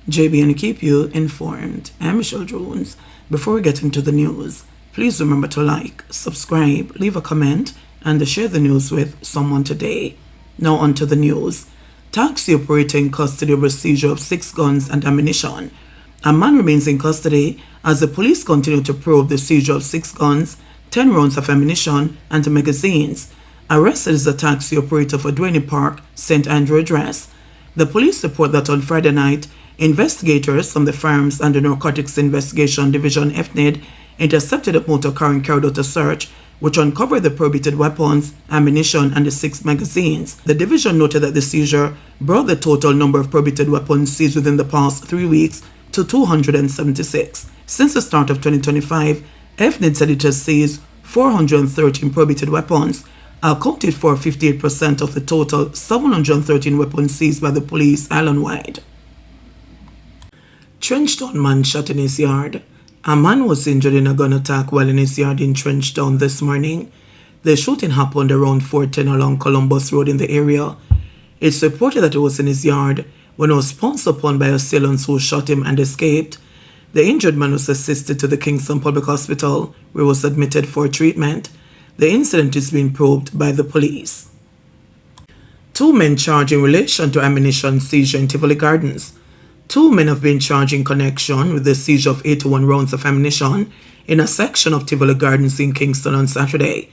JBN keep you informed. I'm Michelle Jones. Before we get into the news, please remember to like, subscribe, leave a comment, and share the news with someone today. Now on to the news. Taxi operator in custody over seizure of 6 guns and ammunition. A man remains in custody as the police continue to probe the seizure of 6 guns, 10 rounds of ammunition, and magazines. Arrested is a taxi operator for Duane Park, St. Andrew address. The police report that on Friday night, investigators from the Firearms and the Narcotics Investigation Division FNID intercepted a motor car and carried out a search, which uncovered the prohibited weapons, ammunition, and the 6 magazines. The division noted that the seizure brought the total number of prohibited weapons seized within the past 3 weeks to 276. Since the start of 2025, FNID said it has seized 413 prohibited weapons, accounted for 58% of the total 713 weapons seized by the police island-wide. Trenchtown man shot in his yard. A man was injured in a gun attack while in his yard in Trenchtown this morning. The shooting happened around 410 along Columbus Road in the area. It's reported that he was in his yard when he was pounced upon by assailants who shot him and escaped. The injured man was assisted to the Kingston Public Hospital, where he was admitted for treatment. The incident is being probed by the police. 2 men charged in relation to ammunition seizure in Tivoli Gardens. 2 men have been charged in connection with the seizure of 81 rounds of ammunition in a section of Tivoli Gardens in Kingston on Saturday.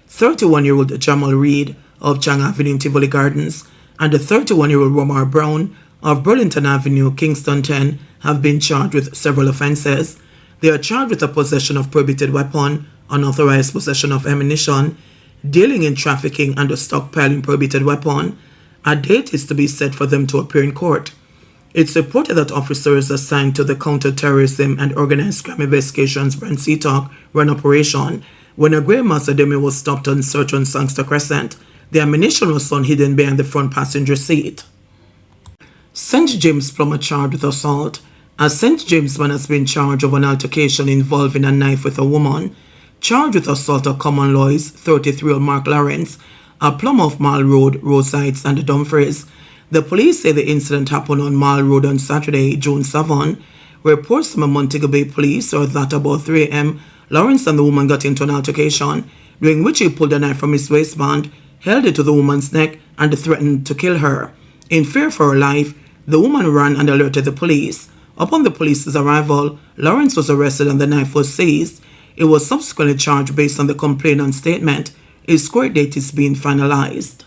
31-year-old Jamal Reed of Chang Avenue in Tivoli Gardens and the 31-year-old Romar Brown of Burlington Avenue, Kingston 10, have been charged with several offenses. They are charged with a possession of prohibited weapon, unauthorized possession of ammunition, dealing in trafficking, and a stockpiling prohibited weapon. A date is to be set for them to appear in court. It's reported that officers assigned to the Counter-Terrorism and Organized Crime Investigations Brand CTOC ran operation when a grey Mazda Demi was stopped on search on Sangster Crescent. The ammunition was found hidden behind the front passenger seat. St. James plumber charged with assault. A St. James man has been charged of an altercation involving a knife with a woman. Charged with assault of common law is 33-year-old Mark Lawrence, a plumber of Mall Road, Roseites, and Dumfries. The police say the incident happened on Mall Road on Saturday, June 7. Reports from Montego Bay police are that about 3 a.m., Lawrence and the woman got into an altercation, during which he pulled a knife from his waistband, held it to the woman's neck, and threatened to kill her. In fear for her life, the woman ran and alerted the police. Upon the police's arrival, Lawrence was arrested and the knife was seized. It was subsequently charged based on the complainant's statement. His court date is being finalized.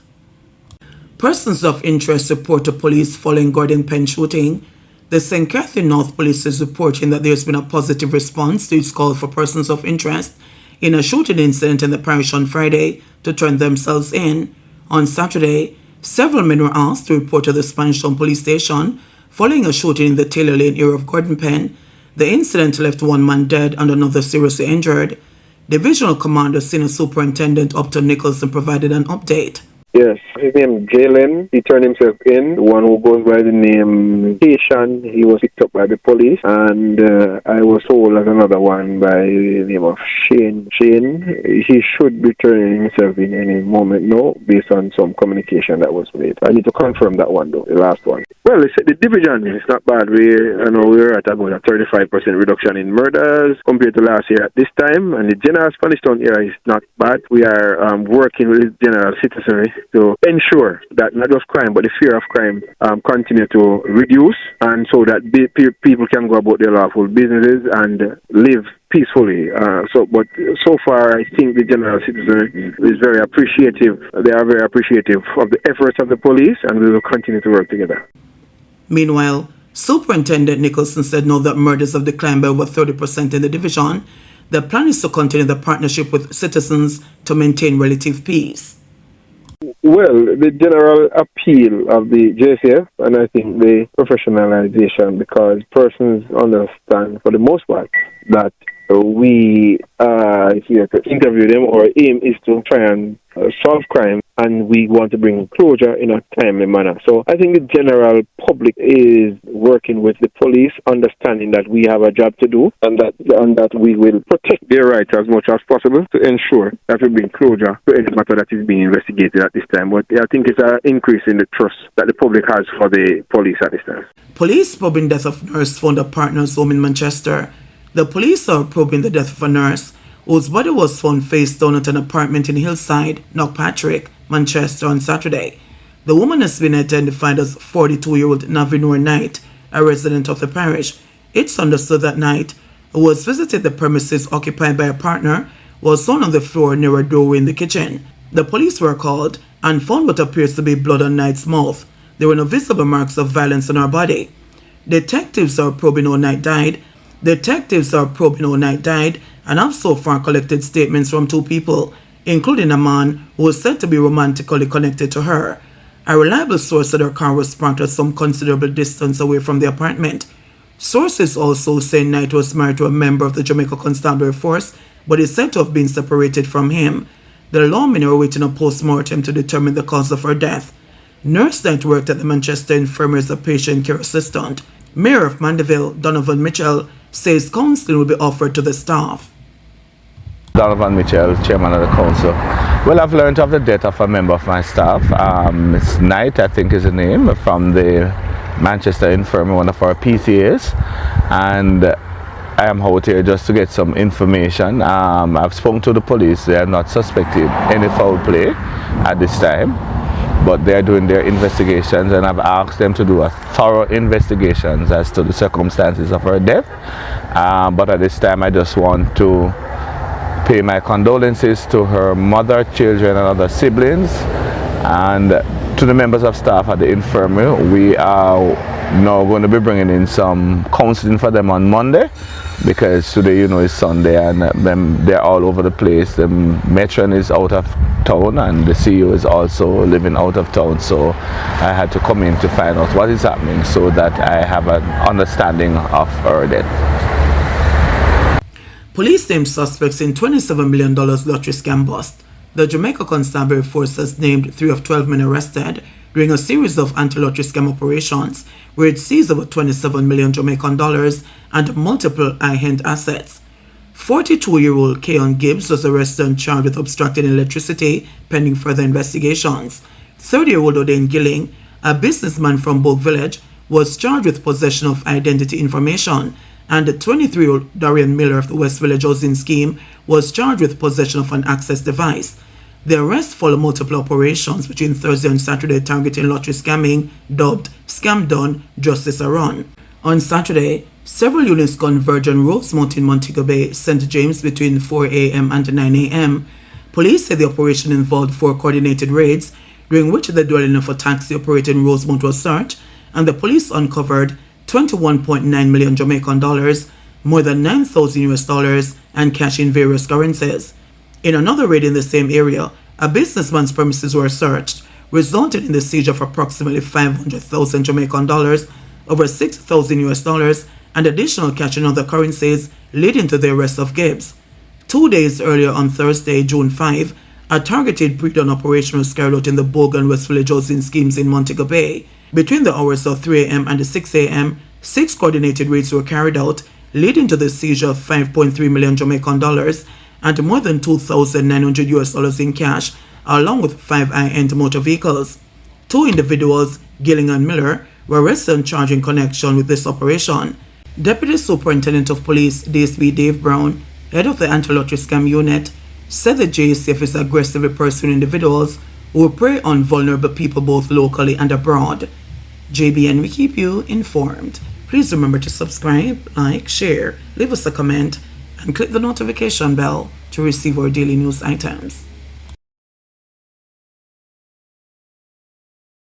Persons of interest report to police following Gordon Penn shooting. The St. Catherine North Police is reporting that there has been a positive response to its call for persons of interest in a shooting incident in the parish on Friday to turn themselves in. On Saturday, several men were asked to report to the Spanish Town Police Station following a shooting in the Taylor Lane area of Gordon Penn. The incident left 1 man dead and another seriously injured. Divisional Commander Senior Superintendent Upton Nicholson provided an update. Yes, his name Jalen. He turned himself in. The one who goes by the name Haitian, he was picked up by the police, and I was told as another one by the name of Shane. He should be turning himself in any moment now, based on some communication that was made. I need to confirm that one though, the last one. Well, the division is not bad. We're at about a 35% reduction in murders compared to last year at this time, and the general Spanish Town area is not bad. We are working with the general citizenry to ensure that not just crime, but the fear of crime continue to reduce, and so that people can go about their lawful businesses and live peacefully. But so far, I think the general citizenry is very appreciative. They are very appreciative of the efforts of the police, and we will continue to work together. Meanwhile, Superintendent Nicholson said now that murders have declined by over 30% in the division. The plan is to continue the partnership with citizens to maintain relative peace. Well, the general appeal of the JCF, and I think the professionalization, because persons understand for the most part that we are here to interview them. Our aim is to try and solve crime, and we want to bring closure in a timely manner. So I think the general public is working with the police, understanding that we have a job to do, and that we will protect their rights as much as possible to ensure that we bring closure to any matter that is being investigated at this time. But I think it's an increase in the trust that the public has for the police at this time. Police probing death of nurse found at partner's home in Manchester. The police are probing the death of a nurse whose body was found face down at an apartment in Hillside, Knockpatrick, Manchester on Saturday. The woman has been identified as 42-year-old Navinor Knight, a resident of the parish. It's understood that Knight, who has visited the premises occupied by a partner, was found on the floor near a doorway in the kitchen. The police were called and found what appears to be blood on Knight's mouth. There were no visible marks of violence on her body. Detectives are probing how Knight died and have so far collected statements from two people, including a man who was said to be romantically connected to her. A reliable source said her car was parked at some considerable distance away from the apartment. Sources also say Knight was married to a member of the Jamaica Constabulary Force, but is said to have been separated from him. The lawmen are awaiting a post-mortem to determine the cause of her death. Nurse Knight worked at the Manchester Infirmary as a patient care assistant. Mayor of Mandeville, Donovan Mitchell, says counseling will be offered to the staff. Donovan Mitchell, chairman of the council. Well, I've learned of the death of a member of my staff. It's Knight, I think is the name, from the Manchester Infirmary, one of our PCAs. And I am out here just to get some information. I've spoken to the police. They are not suspecting any foul play at this time, but they are doing their investigations, and I've asked them to do a thorough investigations as to the circumstances of her death. But at this time, I just want to pay my condolences to her mother, children, and other siblings, and to the members of staff at the infirmary. We are now going to be bringing in some counseling for them on Monday, because today, is Sunday, and they're all over the place. The matron is out of town, and the CEO is also living out of town, so I had to come in to find out what is happening so that I have an understanding of her death. Police named suspects in $27 million lottery scam bust. The Jamaica Constabulary Force has named 3 of 12 men arrested during a series of anti-lottery scam operations where it seized over 27 million Jamaican dollars and multiple high-end assets. 42-year-old Keon Gibbs was arrested and charged with obstructing electricity pending further investigations. 30-year-old Odain Gilling, a businessman from Bogue Village, was charged with possession of identity information, and the 23-year-old Darian Miller of the West Village housing scheme was charged with possession of an access device. The arrest followed multiple operations between Thursday and Saturday targeting lottery scamming, dubbed Scam Done, Justice Run. On Saturday, several units converged on Rosemount in Montego Bay, St. James between 4 a.m. and 9 a.m. Police said the operation involved 4 coordinated raids, during which the dwelling of a taxi operator in Rosemount was searched, and the police uncovered 21.9 million Jamaican dollars, more than $9,000 and cash in various currencies. In another raid in the same area, a businessman's premises were searched, resulting in the siege of approximately 500,000 Jamaican dollars, over $6,000 and additional cash in other currencies, leading to the arrest of Gibbs. 2 days earlier on Thursday, June 5, a targeted pre-dawn operation was carried out in the Bogue and West Village housing schemes in Montego Bay. Between the hours of 3 a.m. and 6 a.m., 6 coordinated raids were carried out, leading to the seizure of 5.3 million Jamaican dollars and more than $2,900 in cash, along with 5 high-end motor vehicles. 2 individuals, Gilling and Miller, were arrested and charged in connection with this operation. Deputy Superintendent of Police DSP Dave Brown, head of the anti-lottery scam unit, said the JCF is aggressively pursuing individuals who prey on vulnerable people both locally and abroad. JBN will keep you informed. Please remember to subscribe, like, share, leave us a comment, and click the notification bell to receive our daily news items.